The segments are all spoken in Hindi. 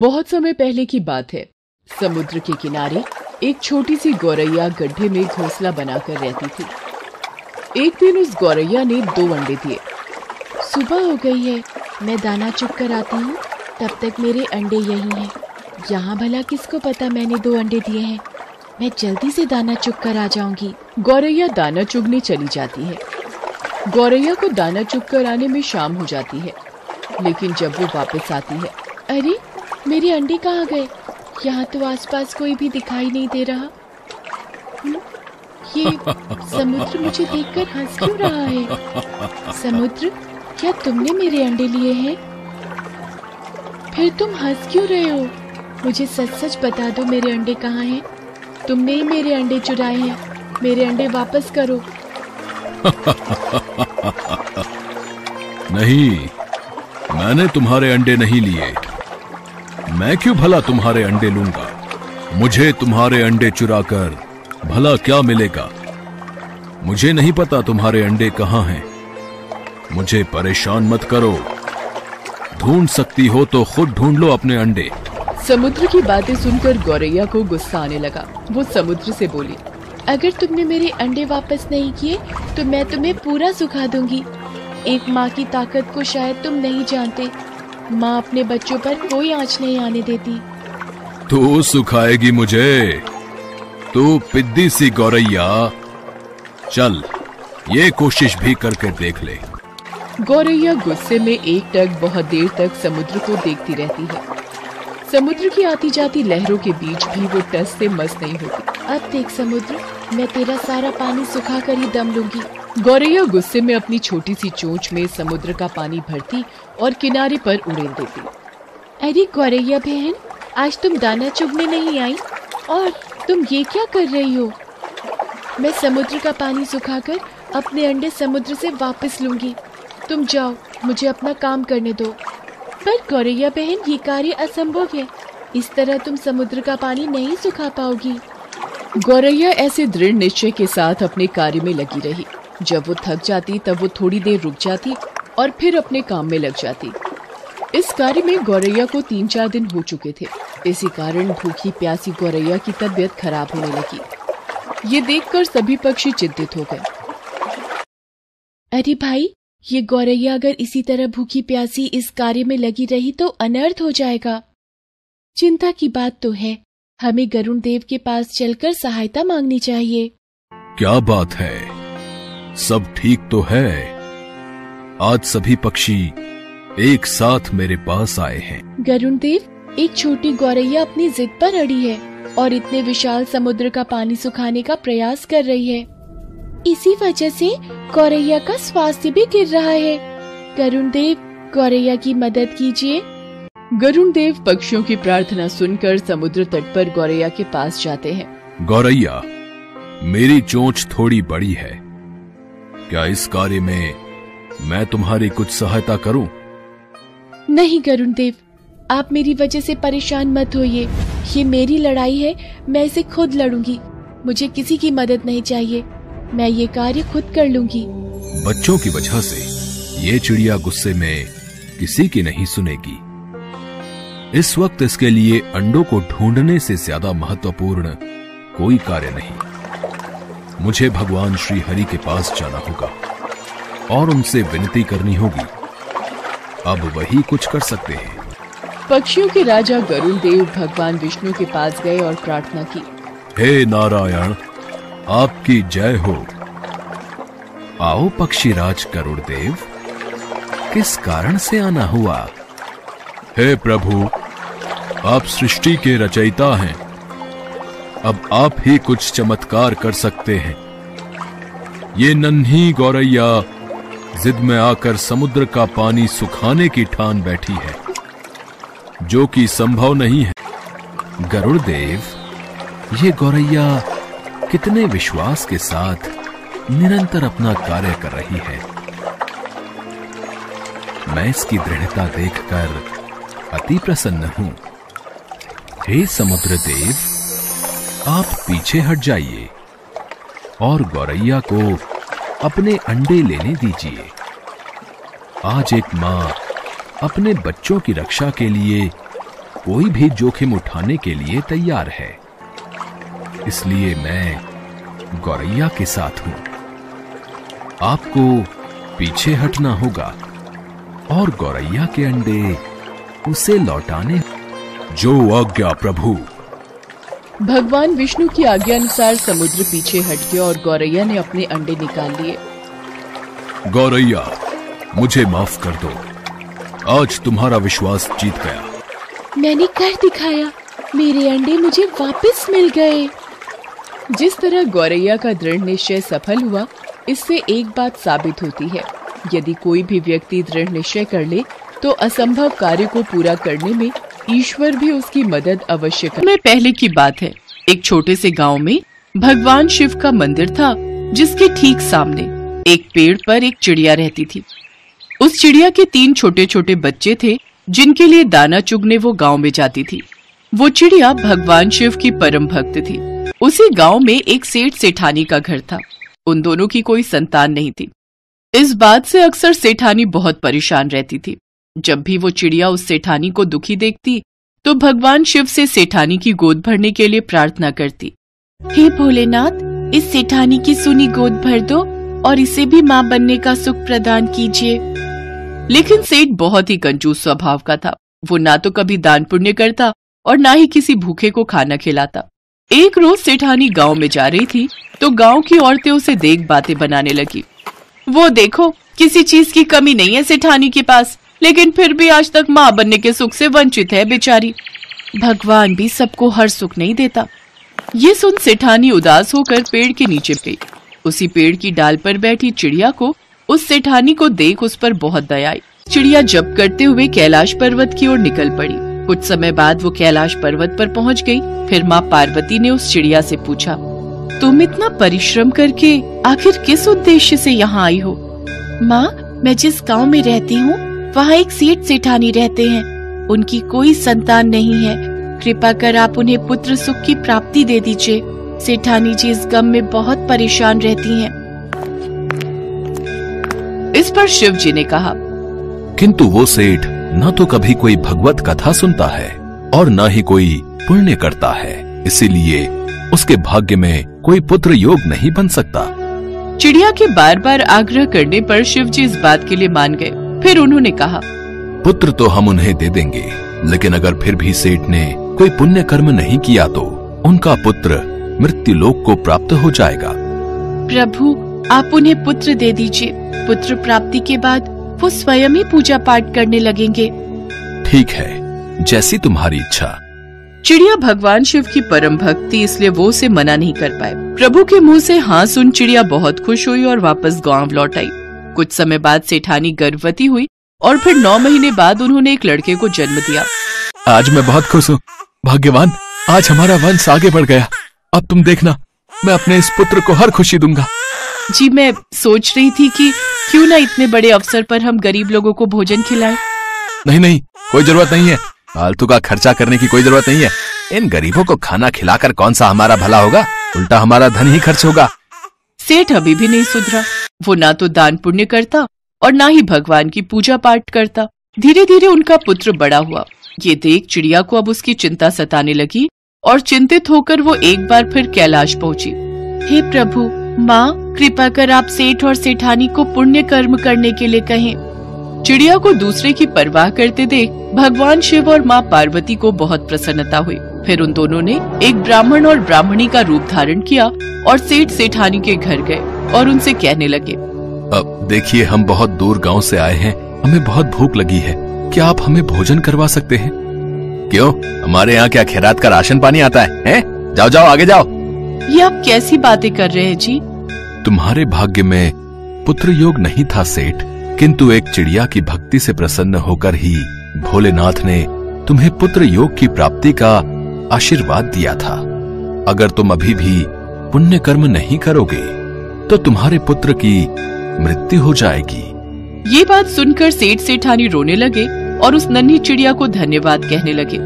बहुत समय पहले की बात है। समुद्र के किनारे एक छोटी सी गौरैया गड्ढे में घोंसला बनाकर रहती थी। एक दिन उस गौरैया ने 2 अंडे दिए। सुबह हो गई है, मैं दाना चुग कर आती हूँ, तब तक मेरे अंडे यही हैं। यहाँ भला किसको पता मैंने 2 अंडे दिए हैं। मैं जल्दी से दाना चुग कर आ जाऊंगी। गौरैया दाना चुगने चली जाती है। गौरैया को दाना चुग कर आने में शाम हो जाती है, लेकिन जब वो वापस आती है, अरे मेरे अंडे कहाँ गए? यहाँ तो आसपास कोई भी दिखाई नहीं दे रहा। ये समुद्र मुझे देखकर हंस क्यों रहा है? समुद्र, क्या तुमने मेरे अंडे लिए हैं? फिर तुम हंस क्यों रहे हो? मुझे सच सच बता दो, मेरे अंडे कहाँ हैं? तुमने ही मेरे अंडे चुराए हैं। मेरे अंडे वापस करो। नहीं, मैंने तुम्हारे अंडे नहीं लिए। मैं क्यों भला तुम्हारे अंडे लूंगा? मुझे तुम्हारे अंडे चुराकर भला क्या मिलेगा? मुझे नहीं पता तुम्हारे अंडे कहाँ हैं। मुझे परेशान मत करो। ढूंढ सकती हो तो खुद ढूंढ लो अपने अंडे। समुद्र की बातें सुनकर गौरैया को गुस्सा आने लगा। वो समुद्र से बोली, अगर तुमने मेरे अंडे वापस नहीं किए तो मैं तुम्हें पूरा सुखा दूंगी। एक माँ की ताकत को शायद तुम नहीं जानते। माँ अपने बच्चों पर कोई आंच नहीं आने देती। तू सुखाएगी मुझे? तू पिद्दी सी गौरैया, चल ये कोशिश भी करके देख ले। गौरैया गुस्से में एकटक बहुत देर तक समुद्र को देखती रहती है। समुद्र की आती जाती लहरों के बीच भी वो टस से मस नहीं होती। अब देख समुद्र, मैं तेरा सारा पानी सुखा कर ही दम लूंगी। गौरैया गुस्से में अपनी छोटी सी चोंच में समुद्र का पानी भरती और किनारे पर उड़ेल देती। अरे गौरैया बहन, आज तुम दाना चुगने नहीं आई और तुम ये क्या कर रही हो? मैं समुद्र का पानी सुखाकर अपने अंडे समुद्र से वापस लूंगी। तुम जाओ, मुझे अपना काम करने दो। पर गौरैया बहन, ये कार्य असंभव है। इस तरह तुम समुद्र का पानी नहीं सुखा पाओगी। गौरैया ऐसे दृढ़ निश्चय के साथ अपने कार्य में लगी रही। जब वो थक जाती तब वो थोड़ी देर रुक जाती और फिर अपने काम में लग जाती। इस कार्य में गौरैया को 3-4 दिन हो चुके थे। इसी कारण भूखी प्यासी गौरैया की तबीयत खराब होने लगी। ये देखकर सभी पक्षी चिंतित हो गए। अरे भाई, ये गौरैया अगर इसी तरह भूखी प्यासी इस कार्य में लगी रही तो अनर्थ हो जाएगा। चिंता की बात तो है, हमें गरुण देव के पास चलकर सहायता मांगनी चाहिए। क्या बात है? सब ठीक तो है? आज सभी पक्षी एक साथ मेरे पास आए हैं। गरुण देव, एक छोटी गौरैया अपनी जिद पर अड़ी है और इतने विशाल समुद्र का पानी सुखाने का प्रयास कर रही है। इसी वजह से गौरैया का स्वास्थ्य भी गिर रहा है। गरुण देव, गौरैया की मदद कीजिए। गरुण देव पक्षियों की प्रार्थना सुनकर समुद्र तट पर गौरैया के पास जाते हैं। गौरैया, मेरी चोंच थोड़ी बड़ी है। क्या इस कार्य में मैं तुम्हारी कुछ सहायता करूं? नहीं गरुण देव, आप मेरी वजह से परेशान मत होइए। ये मेरी लड़ाई है, मैं इसे खुद लड़ूंगी। मुझे किसी की मदद नहीं चाहिए। मैं ये कार्य खुद कर लूंगी। बच्चों की वजह से ये चिड़िया गुस्से में किसी की नहीं सुनेगी। इस वक्त इसके लिए अंडों को ढूंढने से ज्यादा महत्वपूर्ण कोई कार्य नहीं। मुझे भगवान श्री हरि के पास जाना होगा और उनसे विनती करनी होगी। अब वही कुछ कर सकते हैं। पक्षियों के राजा गरुण देव भगवान विष्णु के पास गए और प्रार्थना की। हे नारायण, आपकी जय हो। आओ पक्षीराज गरुड़ देव, किस कारण से आना हुआ? हे प्रभु, आप सृष्टि के रचयिता हैं। अब आप ही कुछ चमत्कार कर सकते हैं। ये नन्ही गौरैया जिद में आकर समुद्र का पानी सुखाने की ठान बैठी है, जो कि संभव नहीं है। गरुड़ देव, ये गौरैया कितने विश्वास के साथ निरंतर अपना कार्य कर रही है। मैं इसकी दृढ़ता देखकर अति प्रसन्न हूं। हे समुद्र देव, आप पीछे हट जाइए और गौरैया को अपने अंडे लेने दीजिए। आज एक माँ अपने बच्चों की रक्षा के लिए कोई भी जोखिम उठाने के लिए तैयार है। इसलिए मैं गौरैया के साथ हूं। आपको पीछे हटना होगा और गौरैया के अंडे उसे लौटाने। जो आज्ञा प्रभु। भगवान विष्णु की आज्ञा अनुसार समुद्र पीछे हट गया और गौरैया ने अपने अंडे निकाल लिए। गौरैया, मुझे माफ कर दो। आज तुम्हारा विश्वास जीत गया। मैंने कर दिखाया, मेरे अंडे मुझे वापस मिल गए। जिस तरह गौरैया का दृढ़ निश्चय सफल हुआ, इससे एक बात साबित होती है, यदि कोई भी व्यक्ति दृढ़ निश्चय कर ले तो असंभव कार्य को पूरा करने में ईश्वर भी उसकी मदद अवश्य करे। में पहले की बात है, एक छोटे से गांव में भगवान शिव का मंदिर था, जिसके ठीक सामने एक पेड़ पर एक चिड़िया रहती थी। उस चिड़िया के 3 छोटे छोटे बच्चे थे, जिनके लिए दाना चुगने वो गांव में जाती थी। वो चिड़िया भगवान शिव की परम भक्त थी। उसी गांव में एक सेठ सेठानी का घर था। उन दोनों की कोई संतान नहीं थी। इस बात से अक्सर सेठानी बहुत परेशान रहती थी। जब भी वो चिड़िया उस सेठानी को दुखी देखती तो भगवान शिव से सेठानी की गोद भरने के लिए प्रार्थना करती। हे भोलेनाथ, इस सेठानी की सूनी गोद भर दो और इसे भी माँ बनने का सुख प्रदान कीजिए। लेकिन सेठ बहुत ही कंजूस स्वभाव का था। वो ना तो कभी दान पुण्य करता और ना ही किसी भूखे को खाना खिलाता। एक रोज सेठानी गांव में जा रही थी तो गांव की औरतें उसे देख बातें बनाने लगी। वो देखो, किसी चीज की कमी नहीं है सेठानी के पास, लेकिन फिर भी आज तक माँ बनने के सुख से वंचित है बेचारी। भगवान भी सबको हर सुख नहीं देता। ये सुन सेठानी उदास होकर पेड़ के नीचे गई। उसी पेड़ की डाल पर बैठी चिड़िया को उस सेठानी को देख उस पर बहुत दया आई। चिड़िया जप करते हुए कैलाश पर्वत की ओर निकल पड़ी। कुछ समय बाद वो कैलाश पर्वत पर पहुंच गई। फिर माँ पार्वती ने उस चिड़िया से पूछा, तुम इतना परिश्रम करके आखिर किस उद्देश्य से यहाँ आई हो? माँ, मैं जिस गांव में रहती हूँ वहाँ एक सेठ सेठानी रहते हैं। उनकी कोई संतान नहीं है। कृपा कर आप उन्हें पुत्र सुख की प्राप्ति दे दीजिए। सेठानी जी इस गम में बहुत परेशान रहती हैं। इस पर शिव जी ने कहा, किंतु वो सेठ न तो कभी कोई भगवत कथा सुनता है और न ही कोई पुण्य करता है, इसीलिए उसके भाग्य में कोई पुत्र योग नहीं बन सकता। चिड़िया के बार बार आग्रह करने पर शिव जी इस बात के लिए मान गए। फिर उन्होंने कहा, पुत्र तो हम उन्हें दे देंगे, लेकिन अगर फिर भी सेठ ने कोई पुण्य कर्म नहीं किया तो उनका पुत्र मृत्यु लोक को प्राप्त हो जाएगा। प्रभु, आप उन्हें पुत्र दे दीजिए। पुत्र प्राप्ति के बाद वो स्वयं ही पूजा पाठ करने लगेंगे। ठीक है, जैसी तुम्हारी इच्छा। चिड़िया भगवान शिव की परम भक्त थी, इसलिए वो उसे मना नहीं कर पाए। प्रभु के मुंह से हाँ सुन चिड़िया बहुत खुश हुई और वापस गांव लौट आई। कुछ समय बाद सेठानी गर्भवती हुई और फिर 9 महीने बाद उन्होंने एक लड़के को जन्म दिया। आज मैं बहुत खुश हूँ, भाग्यवान। आज हमारा वंश आगे बढ़ गया। अब तुम देखना, मैं अपने इस पुत्र को हर खुशी दूंगा। जी, मैं सोच रही थी कि क्यों ना इतने बड़े अवसर पर हम गरीब लोगों को भोजन खिलाएं। नहीं, कोई जरूरत नहीं है। फालतू का खर्चा करने की कोई जरूरत नहीं है। इन गरीबों को खाना खिलाकर कौन सा हमारा भला होगा, उल्टा हमारा धन ही खर्च होगा। सेठ अभी भी नहीं सुधरा। वो ना तो दान पुण्य करता और ना ही भगवान की पूजा पाठ करता। धीरे धीरे उनका पुत्र बड़ा हुआ। ये देख चिड़िया को अब उसकी चिंता सताने लगी और चिंतित होकर वो एक बार फिर कैलाश पहुंची। हे प्रभु, माँ, कृपा कर आप सेठ और सेठानी को पुण्य कर्म करने के लिए कहें। चिड़िया को दूसरे की परवाह करते देख भगवान शिव और माँ पार्वती को बहुत प्रसन्नता हुई। फिर उन दोनों ने एक ब्राह्मण और ब्राह्मणी का रूप धारण किया और सेठ सेठानी के घर गए और उनसे कहने लगे, अब देखिए, हम बहुत दूर गांव से आए हैं, हमें बहुत भूख लगी है, क्या आप हमें भोजन करवा सकते हैं? क्यों, हमारे यहाँ क्या खैरात का राशन पानी आता है? जाओ जाओ, आगे जाओ। ये आप कैसी बातें कर रहे हैं जी? तुम्हारे भाग्य में पुत्र योग नहीं था सेठ, किंतु एक चिड़िया की भक्ति से प्रसन्न होकर ही भोलेनाथ ने तुम्हें पुत्र योग की प्राप्ति का आशीर्वाद दिया था। अगर तुम अभी भी पुण्य कर्म नहीं करोगे तो तुम्हारे पुत्र की मृत्यु हो जाएगी। ये बात सुनकर सेठ सेठानी रोने लगे और उस नन्ही चिड़िया को धन्यवाद कहने लगे।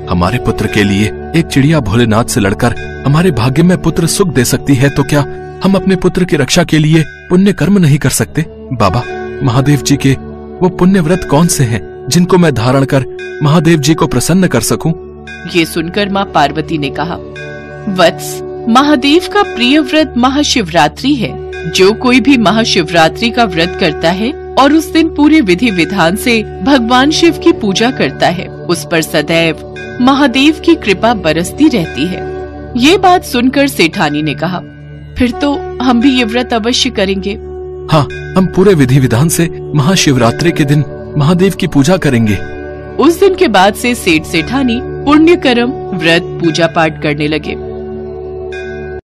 हमारे पुत्र के लिए एक चिड़िया भोलेनाथ से लड़कर हमारे भाग्य में पुत्र सुख दे सकती है, तो क्या हम अपने पुत्र की रक्षा के लिए पुण्य कर्म नहीं कर सकते? बाबा, महादेव जी के वो पुण्य व्रत कौन से हैं जिनको मैं धारण कर महादेव जी को प्रसन्न कर सकूं। ये सुनकर माँ पार्वती ने कहा, वत्स, महादेव का प्रिय व्रत महाशिवरात्रि है। जो कोई भी महाशिवरात्रि का व्रत करता है और उस दिन पूरे विधि विधान से भगवान शिव की पूजा करता है, उस पर सदैव महादेव की कृपा बरसती रहती है। ये बात सुनकर सेठानी ने कहा, फिर तो हम भी ये व्रत अवश्य करेंगे। हाँ, हम पूरे विधि विधान से महाशिवरात्रि के दिन महादेव की पूजा करेंगे। उस दिन के बाद से सेठ सेठानी पुण्य कर्म, व्रत, पूजा पाठ करने लगे।